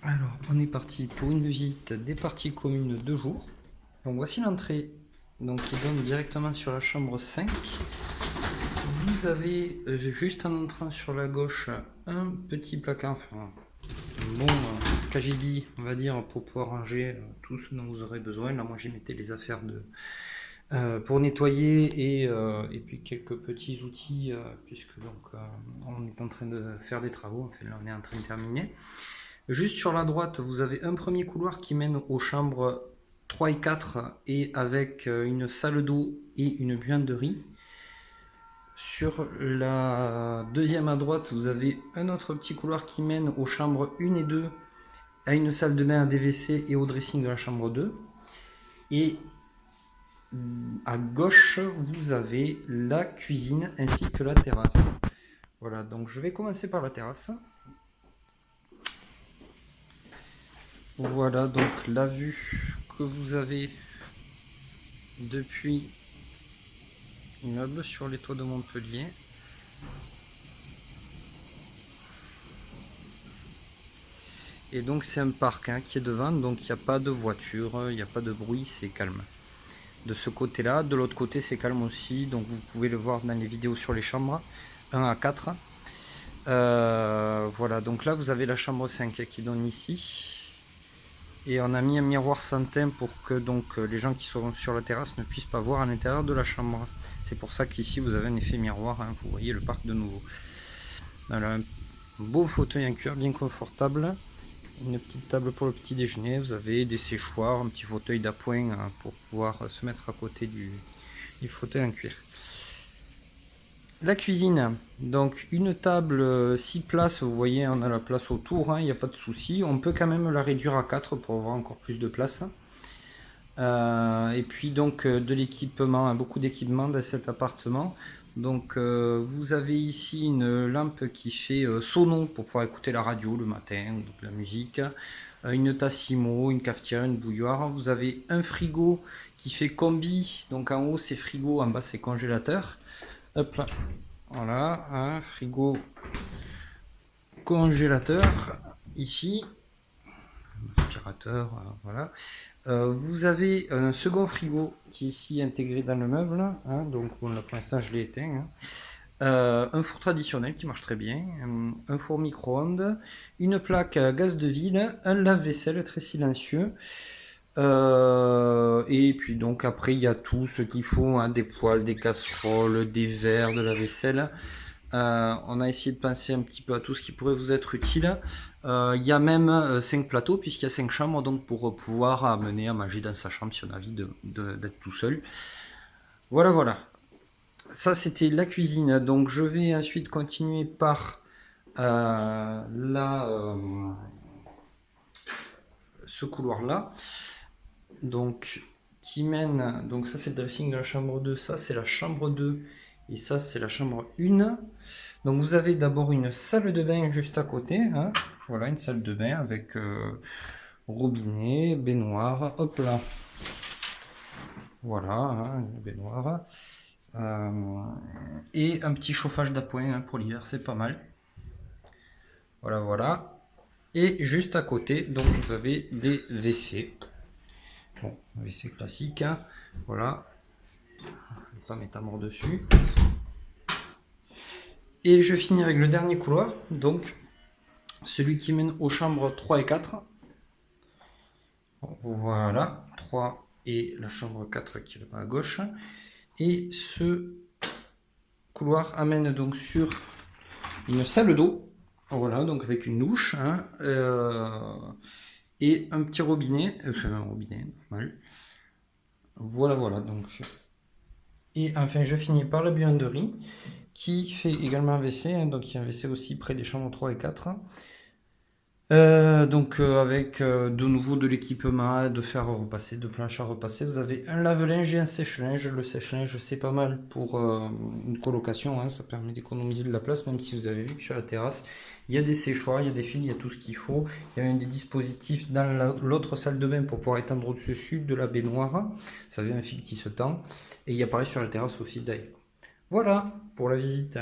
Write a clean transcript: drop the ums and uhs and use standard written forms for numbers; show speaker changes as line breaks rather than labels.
Alors, on est parti pour une visite des parties communes de jour. Donc voici l'entrée qui donne directement sur la chambre 5. Vous avez juste en entrant sur la gauche un petit placard, enfin un bon cagibi, on va dire, pour pouvoir ranger tout ce dont vous aurez besoin. Là, moi, j'y mettais les affaires pour nettoyer et puis quelques petits outils puisque on est en train de faire des travaux. Enfin, là, on est en train de terminer. Juste sur la droite, vous avez un premier couloir qui mène aux chambres 3 et 4 et avec une salle d'eau et une buanderie. Sur la deuxième à droite, vous avez un autre petit couloir qui mène aux chambres 1 et 2 à une salle de bain, à des WC et au dressing de la chambre 2. Et à gauche, vous avez la cuisine ainsi que la terrasse. Voilà, donc je vais commencer par la terrasse. Voilà donc la vue que vous avez depuis l'immeuble sur les toits de Montpellier. Et donc c'est un parc qui est devant, donc il n'y a pas de voiture, il n'y a pas de bruit, c'est calme. De ce côté-là, de l'autre côté c'est calme aussi, donc vous pouvez le voir dans les vidéos sur les chambres, 1 à 4. Voilà, donc là vous avez la chambre 5 qui donne ici. Et on a mis un miroir santin pour que les gens qui sont sur la terrasse ne puissent pas voir à l'intérieur de la chambre. C'est pour ça qu'ici vous avez un effet miroir, vous voyez le parc de nouveau. Voilà, un beau fauteuil en cuir bien confortable. Une petite table pour le petit déjeuner, vous avez des séchoirs, un petit fauteuil d'appoint pour pouvoir se mettre à côté du fauteuil en cuir. La cuisine, donc une table 6 places, vous voyez on a la place autour, il n'y a pas de souci. On peut quand même la réduire à 4 pour avoir encore plus de place. Et puis donc de l'équipement, beaucoup d'équipements dans cet appartement. Donc vous avez ici une lampe qui fait sono pour pouvoir écouter la radio le matin, donc la musique. Une Tassimo, une cafetière, une bouilloire. Vous avez un frigo qui fait combi, donc en haut c'est frigo, en bas c'est congélateur. Hop là, voilà, un frigo congélateur ici, aspirateur, voilà. Vous avez un second frigo qui est ici intégré dans le meuble, donc bon, là pour l'instant je l'ai éteint. Un four traditionnel qui marche très bien, un four micro-ondes, une plaque à gaz de ville, un lave-vaisselle très silencieux. Et puis donc après il y a tout ce qu'il faut, des poêles, des casseroles, des verres, de la vaisselle. On a essayé de penser un petit peu à tout ce qui pourrait vous être utile. Il y a même 5 plateaux puisqu'il y a 5 chambres, donc pour pouvoir amener à manger dans sa chambre si on a envie d'être tout seul. Voilà. Ça c'était la cuisine, donc je vais ensuite continuer par ce couloir là. Donc qui mène, donc ça c'est le dressing de la chambre 2, ça c'est la chambre 2 et ça c'est la chambre 1. Donc vous avez d'abord une salle de bain juste à côté, voilà une salle de bain avec robinet, baignoire, hop là, voilà, une baignoire, et un petit chauffage d'appoint pour l'hiver, c'est pas mal. Voilà, et juste à côté donc vous avez des WC. Bon, WC classique, voilà. Je ne vais pas mettre à mort dessus. Et je finis avec le dernier couloir, donc celui qui mène aux chambres 3 et 4. Voilà, 3 et la chambre 4 qui est là-bas à gauche. Et ce couloir amène donc sur une salle d'eau, voilà, donc avec une douche, et un petit robinet, un robinet normal. Voilà, donc. Et enfin, je finis par la buanderie qui fait également un WC, donc il y a un WC aussi près des chambres 3 et 4. Avec de nouveau de l'équipement, de fer à repasser, de planches à repasser. Vous avez un lave-linge et un sèche-linge. Le sèche-linge c'est pas mal pour une colocation, ça permet d'économiser de la place, même si vous avez vu que sur la terrasse il y a des séchoirs, il y a des fils, il y a tout ce qu'il faut. Il y a même des dispositifs dans l'autre salle de bain pour pouvoir étendre au-dessus de la baignoire. Ça avait un fil qui se tend. Et il y a pareil sur la terrasse aussi d'ailleurs. Voilà pour la visite.